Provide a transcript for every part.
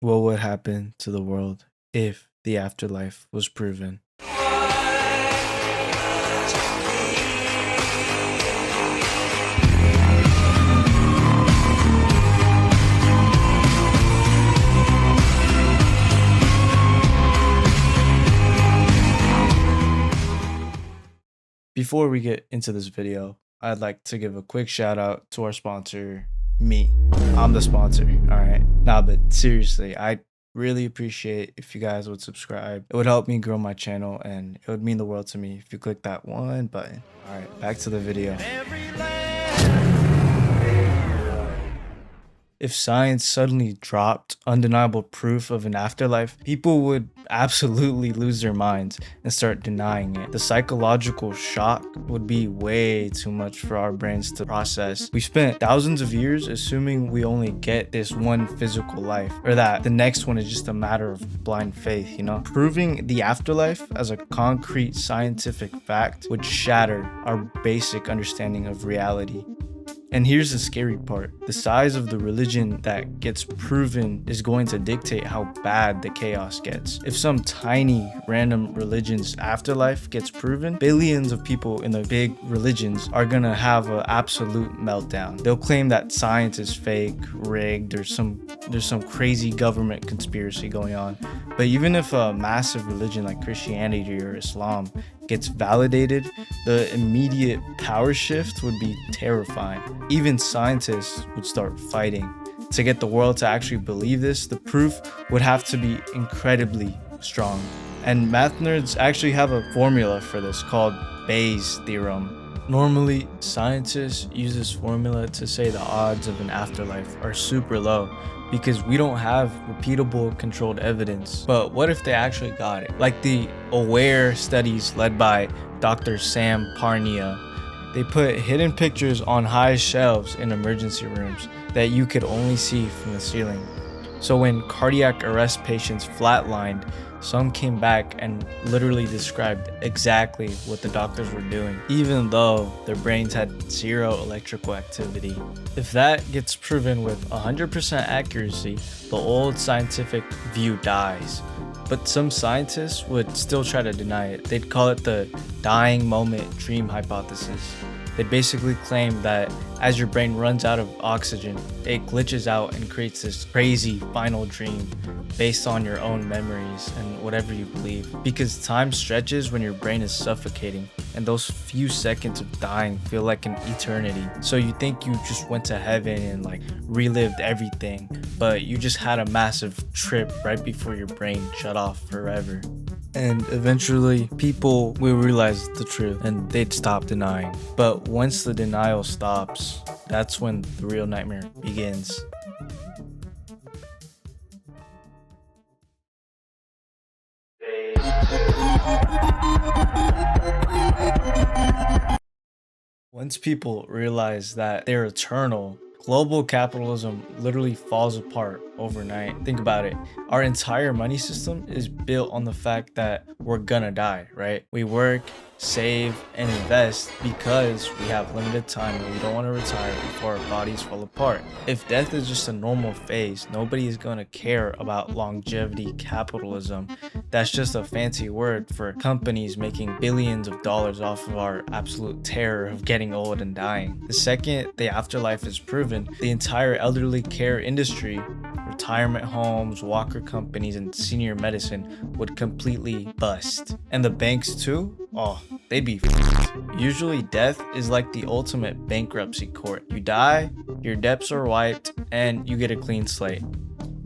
What would happen to the world if the afterlife was proven? Before we get into this video, I'd like to give a quick shout out to our sponsor, me. I'm the sponsor, all right? Nah, but seriously, I really appreciate if you guys would subscribe. It would help me grow my channel and it would mean the world to me if you click that one button. All right, back to the video. If science suddenly dropped undeniable proof of an afterlife, people would absolutely lose their minds and start denying it. The psychological shock would be way too much for our brains to process. We spent thousands of years assuming we only get this one physical life, or that the next one is just a matter of blind faith, you know? Proving the afterlife as a concrete scientific fact would shatter our basic understanding of reality. And here's the scary part. The size of the religion that gets proven is going to dictate how bad the chaos gets. If some tiny random religion's afterlife gets proven, billions of people in the big religions are gonna have an absolute meltdown. They'll claim that science is fake, rigged, or there's some crazy government conspiracy going on. But even if a massive religion like Christianity or Islam gets validated, the immediate power shift would be terrifying. Even scientists would start fighting. To get the world to actually believe this, the proof would have to be incredibly strong. And math nerds actually have a formula for this called Bayes' theorem. Normally, scientists use this formula to say the odds of an afterlife are super low because we don't have repeatable controlled evidence. But what if they actually got it? Like the AWARE studies led by Dr. Sam Parnia. They put hidden pictures on high shelves in emergency rooms that you could only see from the ceiling. So when cardiac arrest patients flatlined, some came back and literally described exactly what the doctors were doing, even though their brains had zero electrical activity. If that gets proven with 100% accuracy, the old scientific view dies. But some scientists would still try to deny it. They'd call it the dying moment dream hypothesis. They basically claim that as your brain runs out of oxygen, it glitches out and creates this crazy final dream based on your own memories and whatever you believe. Because time stretches when your brain is suffocating, and those few seconds of dying feel like an eternity. So you think you just went to heaven and like relived everything, but you just had a massive trip right before your brain shut off forever. And eventually people will realize the truth and they'd stop denying. But once the denial stops, that's when the real nightmare begins. Once people realize that they're eternal, global capitalism literally falls apart overnight. Think about it. Our entire money system is built on the fact that we're gonna die, right? We work, save, and invest because we have limited time and we don't want to retire before our bodies fall apart. If death is just a normal phase, nobody is going to care about longevity capitalism. That's just a fancy word for companies making billions of dollars off of our absolute terror of getting old and dying. The second the afterlife is proven, the entire elderly care industry, retirement homes, walker companies, and senior medicine would completely bust. And the banks too? Oh, they'd be f***ed. Usually death is like the ultimate bankruptcy court. You die, your debts are wiped, and you get a clean slate.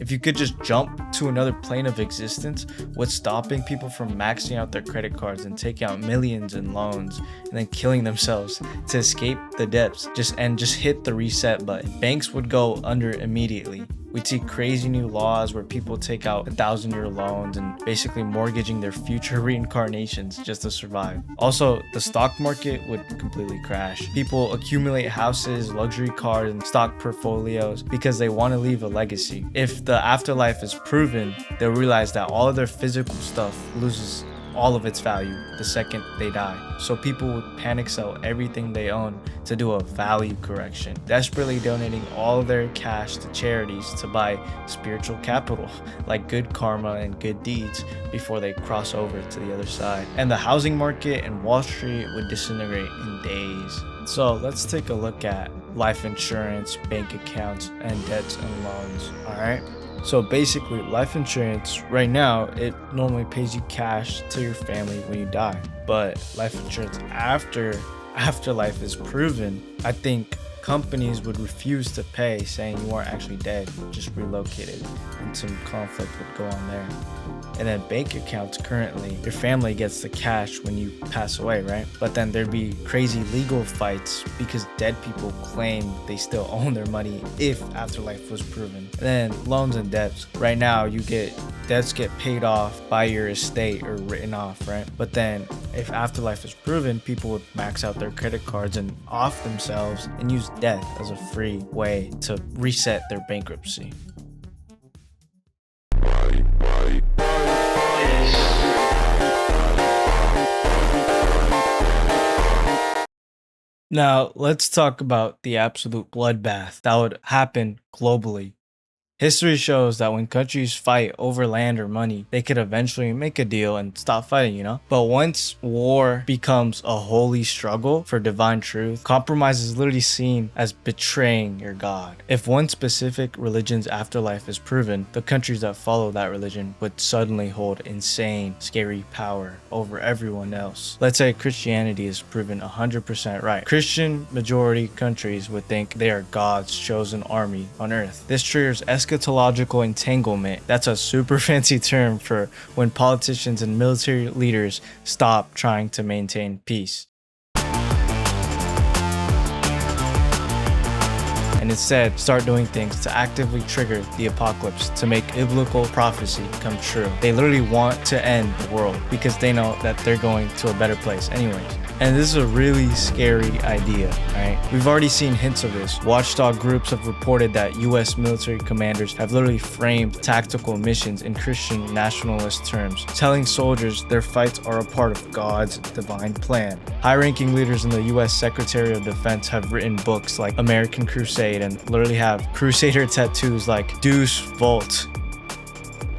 If you could just jump to another plane of existence, what's stopping people from maxing out their credit cards and taking out millions in loans and then killing themselves to escape the debts? Just hit the reset button. Banks would go under immediately. We'd see crazy new laws where people take out 1,000-year loans and basically mortgaging their future reincarnations just to survive. Also, the stock market would completely crash. People accumulate houses, luxury cars, and stock portfolios because they want to leave a legacy. If the afterlife is proven, they'll realize that all of their physical stuff loses all of its value the second they die. So people would panic sell everything they own to do a value correction, desperately donating all their cash to charities to buy spiritual capital, like good karma and good deeds, before they cross over to the other side. And the housing market and Wall Street would disintegrate in days. So let's take a look at life insurance, bank accounts, and debts and loans. Alright? So basically, life insurance, right now, it normally pays you cash to your family when you die. But life insurance after afterlife is proven, I think companies would refuse to pay, saying you weren't actually dead, just relocated, and some conflict would go on there. And then bank accounts, currently, your family gets the cash when you pass away, right? But then there'd be crazy legal fights because dead people claim they still own their money if afterlife was proven. And then loans and debts. Right now, debts get paid off by your estate or written off, right? But then if afterlife is proven, people would max out their credit cards and off themselves and use death as a free way to reset their bankruptcy. Now, let's talk about the absolute bloodbath that would happen globally. History shows that when countries fight over land or money, they could eventually make a deal and stop fighting, But once war becomes a holy struggle for divine truth, compromise is literally seen as betraying your God. If one specific religion's afterlife is proven, the countries that follow that religion would suddenly hold insane, scary power over everyone else. Let's say Christianity is proven 100% right. Christian majority countries would think they are God's chosen army on earth. This triggers eschatological entanglement. That's a super fancy term for when politicians and military leaders stop trying to maintain peace and instead start doing things to actively trigger the apocalypse to make biblical prophecy come true. They literally want to end the world because they know that they're going to a better place anyways. And this is a really scary idea, right? We've already seen hints of this. Watchdog groups have reported that US military commanders have literally framed tactical missions in Christian nationalist terms, telling soldiers their fights are a part of God's divine plan. High-ranking leaders in the US Secretary of Defense have written books like American Crusade and literally have Crusader tattoos like Deus Vult,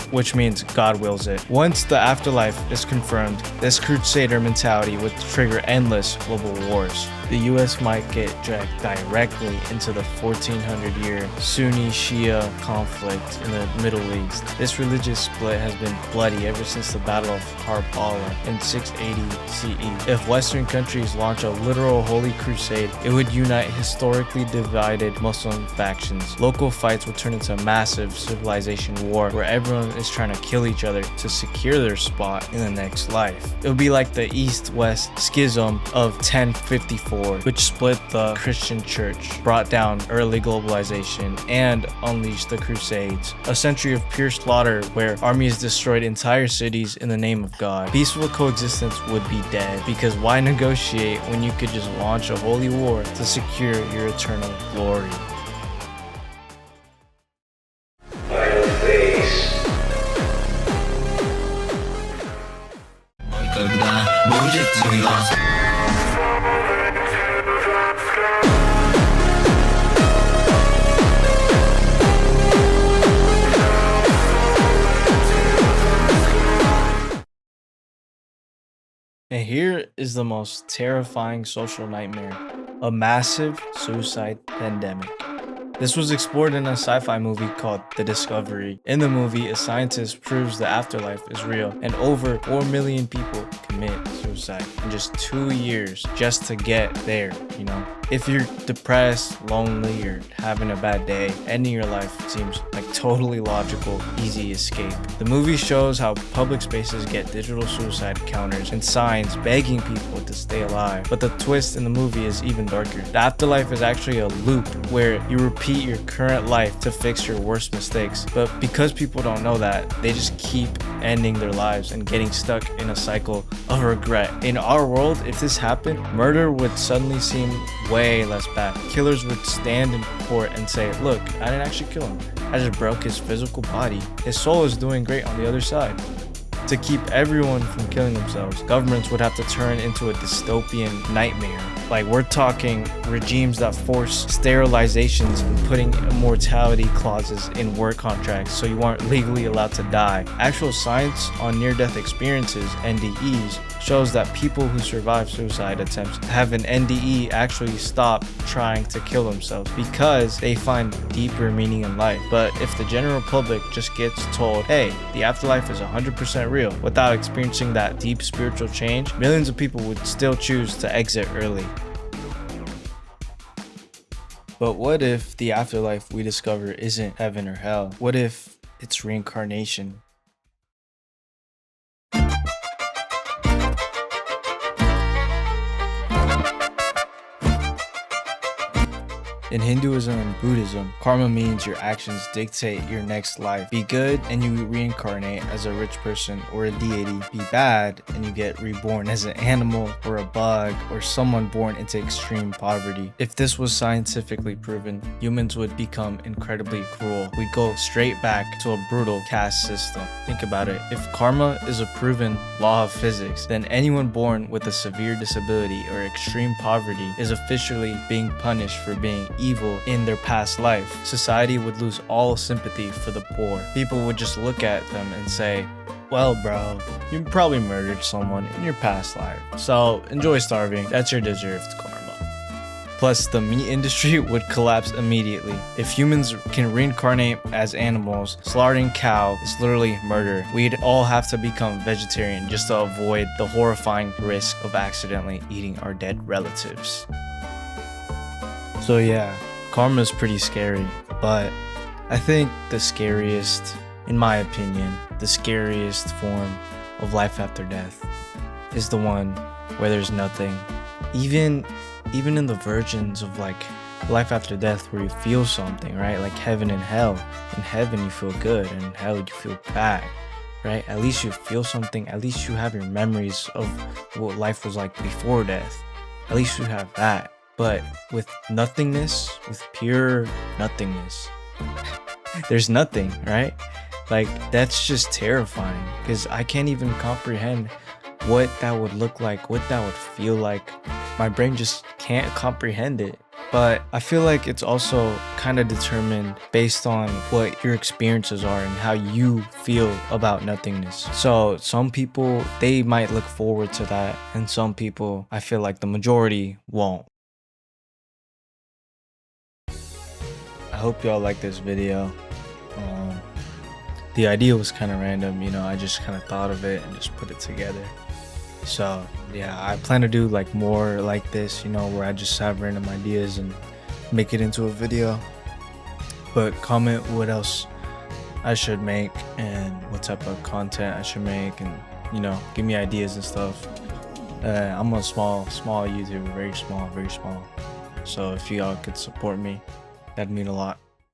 which means God wills it. Once the afterlife is confirmed, this Crusader mentality would trigger endless global wars. The US might get dragged directly into the 1400-year Sunni Shia conflict in the Middle East. This religious split has been bloody ever since the Battle of Karbala in 680 CE. If Western countries launch a literal holy crusade, it would unite historically divided Muslim factions. Local fights would turn into a massive civilization war where everyone is trying to kill each other to secure their spot in the next life. It would be like the East-West Schism of 1054, which split the Christian church, brought down early globalization, and unleashed the Crusades. A century of pure slaughter where armies destroyed entire cities in the name of God. Peaceful coexistence would be dead, because why negotiate when you could just launch a holy war to secure your eternal glory? And here is the most terrifying social nightmare: a massive suicide pandemic. This was explored in a sci-fi movie called The Discovery. In the movie, a scientist proves the afterlife is real, and over 4 million people commit suicide in just 2 years just to get there, If you're depressed, lonely, or having a bad day, ending your life seems like totally logical, easy escape. The movie shows how public spaces get digital suicide counters and signs begging people to stay alive. But the twist in the movie is even darker. The afterlife is actually a loop where you repeat your current life to fix your worst mistakes. But because people don't know that, they just keep ending their lives and getting stuck in a cycle of regret. In our world, if this happened, murder would suddenly seem way less bad. Killers would stand in court and say, "Look, I didn't actually kill him. I just broke his physical body. His soul is doing great on the other side." To keep everyone from killing themselves, governments would have to turn into a dystopian nightmare. Like, we're talking regimes that force sterilizations and putting immortality clauses in work contracts so you aren't legally allowed to die. Actual science on near-death experiences, NDEs, shows that people who survive suicide attempts have an NDE actually stop trying to kill themselves because they find deeper meaning in life. But if the general public just gets told, hey, the afterlife is 100% real, without experiencing that deep spiritual change, millions of people would still choose to exit early. But what if the afterlife we discover isn't heaven or hell? What if it's reincarnation? In Hinduism and Buddhism, karma means your actions dictate your next life. Be good and you reincarnate as a rich person or a deity. Be bad and you get reborn as an animal or a bug or someone born into extreme poverty. If this was scientifically proven, humans would become incredibly cruel. We'd go straight back to a brutal caste system. Think about it. If karma is a proven law of physics, then anyone born with a severe disability or extreme poverty is officially being punished for being evil in their past life. Society would lose all sympathy for the poor. People would just look at them and say, well, bro, you probably murdered someone in your past life, so enjoy starving. That's your deserved karma. Plus, the meat industry would collapse immediately. If humans can reincarnate as animals, slaughtering cow is literally murder. We'd all have to become vegetarian just to avoid the horrifying risk of accidentally eating our dead relatives. So yeah, karma is pretty scary, but I think the scariest, in my opinion, the scariest form of life after death is the one where there's nothing. Even in the versions of like life after death where you feel something, right? Like heaven and hell. In heaven you feel good, and in hell you feel bad, right? At least you feel something. At least you have your memories of what life was like before death. At least you have that. But with nothingness, with pure nothingness, there's nothing, right? Like, that's just terrifying because I can't even comprehend what that would look like, what that would feel like. My brain just can't comprehend it. But I feel like it's also kind of determined based on what your experiences are and how you feel about nothingness. So some people, they might look forward to that, and some people, I feel like the majority won't. I hope y'all like this video. The idea was kind of random, you know, I just kind of thought of it and just put it together. So yeah, I plan to do like more like this, you know, where I just have random ideas and make it into a video. But comment what else I should make and what type of content I should make, and you know, give me ideas and stuff. I'm a small YouTuber, very small. So if y'all could support me, that'd mean a lot.